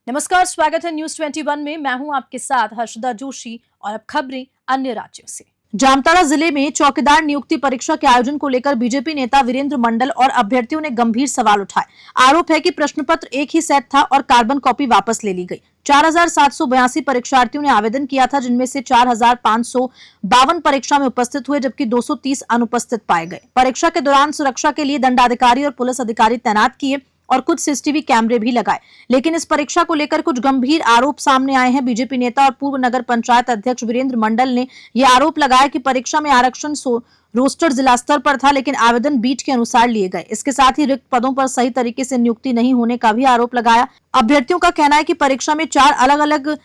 नमस्कार, स्वागत है न्यूज 21 में। मैं हूं आपके साथ हर्षदा जोशी और अब खबरें अन्य राज्यों से। जामताड़ा जिले में चौकीदार नियुक्ति परीक्षा के आयोजन को लेकर बीजेपी नेता वीरेंद्र मंडल और अभ्यर्थियों ने गंभीर सवाल उठाए। आरोप है कि प्रश्न पत्र एक ही सेट था और कार्बन कॉपी वापस ले ली गई। 4782 परीक्षार्थियों ने आवेदन किया था, जिनमें से 4552 परीक्षा में उपस्थित हुए, जबकि 230 अनुपस्थित पाए गए। परीक्षा के दौरान सुरक्षा के लिए दंडाधिकारी और पुलिस अधिकारी तैनात किए और कुछ सीसीटीवी कैमरे भी लगाए, लेकिन इस परीक्षा को लेकर कुछ गंभीर आरोप सामने आए हैं। बीजेपी नेता और पूर्व नगर पंचायत अध्यक्ष वीरेंद्र मंडल ने यह आरोप लगाया कि परीक्षा में आरक्षण रोस्टर जिला स्तर पर था, लेकिन आवेदन बीट के अनुसार लिए गए। इसके साथ ही रिक्त पदों पर सही तरीके से नियुक्ति नहीं होने का भी आरोप लगाया। अभ्यर्थियों का कहना है कि परीक्षा में 4 अलग अलग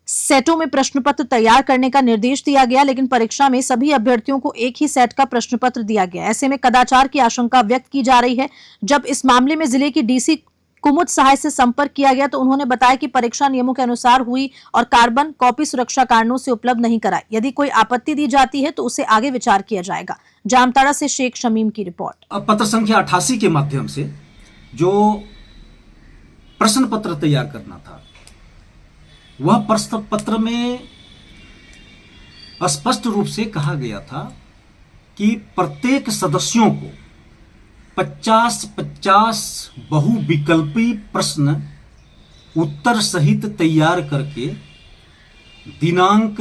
सेटों में प्रश्न पत्र तैयार करने का निर्देश दिया गया, लेकिन परीक्षा में सभी अभ्यर्थियों को एक ही सेट का प्रश्न पत्र दिया गया। ऐसे में कदाचार की आशंका व्यक्त की जा रही है। जब इस मामले में जिले की डीसी कुमुद सहाय से संपर्क किया गया तो उन्होंने बताया कि परीक्षा नियमों के अनुसार हुई और कार्बन कॉपी सुरक्षा कारणों से उपलब्ध नहीं कराई। यदि कोई आपत्ति दी जाती है तो उसे आगे विचार किया जाएगा। जामताड़ा से शेख शमीम की रिपोर्ट। पत्र संख्या 88 के माध्यम से जो प्रश्न पत्र तैयार करना था, वह प्रश्न पत्र में स्पष्ट रूप से कहा गया था कि प्रत्येक सदस्यों को 50-50 बहुविकल्पी प्रश्न उत्तर सहित तैयार करके दिनांक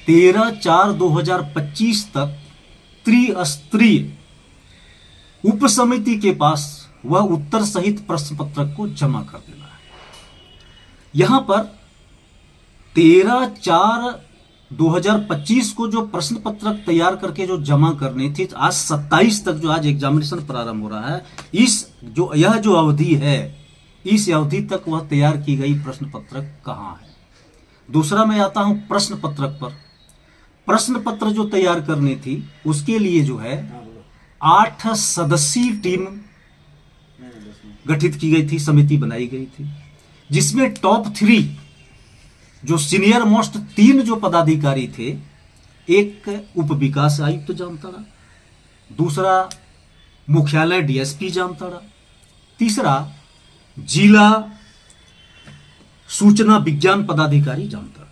13/4/2025 तक त्रिस्तरीय उप समिति के पास वह उत्तर सहित प्रश्न पत्र को जमा कर देना है। यहां पर 13/4/2025 को जो प्रश्न पत्रक तैयार करके जो जमा करनी थी, आज 27 तक जो आज एग्जामिनेशन प्रारंभ हो रहा है, यह जो अवधि है, इस अवधि तक वह तैयार की गई प्रश्न पत्रक कहां है। दूसरा मैं आता हूं प्रश्न पत्रक पर। प्रश्न पत्र जो तैयार करनी थी उसके लिए जो है 8 सदस्यीय टीम गठित की गई थी, समिति बनाई गई थी, जिसमें टॉप 3 जो सीनियर मोस्ट 3 जो पदाधिकारी थे, एक उप विकास आयुक्त जामताड़ा, दूसरा मुख्यालय डीएसपी जामताड़ा, तीसरा जिला सूचना विज्ञान पदाधिकारी जामताड़ा।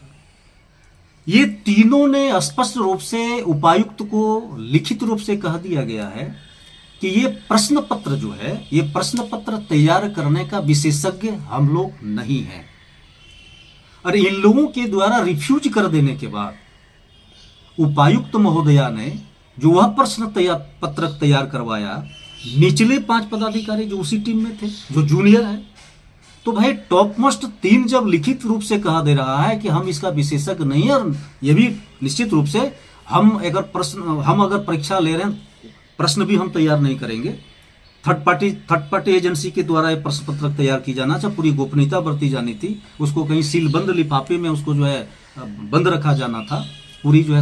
ये तीनों ने स्पष्ट रूप से उपायुक्त को लिखित रूप से कह दिया गया है कि ये प्रश्न पत्र जो है, ये प्रश्न पत्र तैयार करने का विशेषज्ञ हम लोग नहीं हैं। और इन लोगों के द्वारा रिफ्यूज कर देने के बाद उपायुक्त महोदया ने जो वह प्रश्न पत्रक तैयार करवाया, निचले 5 पदाधिकारी जो उसी टीम में थे, जो जूनियर है, तो भाई टॉप मोस्ट 3 जब लिखित रूप से कहा दे रहा है कि हम इसका विशेषज्ञ नहीं है, और यह भी निश्चित रूप से हम अगर परीक्षा ले रहे हैं, प्रश्न भी हम तैयार नहीं करेंगे। थर्ड पार्टी एजेंसी के द्वारा ये प्रश्न पत्रक तैयार की जाना चाहिए, पूरी गोपनीयता बरती जानी थी, उसको कहीं सील बंद लिफाफे में उसको जो है बंद रखा जाना था, पूरी जो है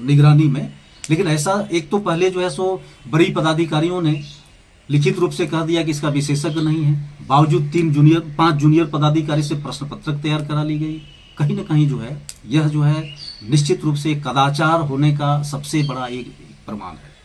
निगरानी में। लेकिन ऐसा एक तो पहले जो है सो बड़ी पदाधिकारियों ने लिखित रूप से कह दिया कि इसका विशेषज्ञ नहीं है, बावजूद 5 जूनियर पदाधिकारी से प्रश्न पत्रक तैयार करा ली गई। कहीं ना कहीं जो है यह जो है निश्चित रूप से कदाचार होने का सबसे बड़ा एक प्रमाण है।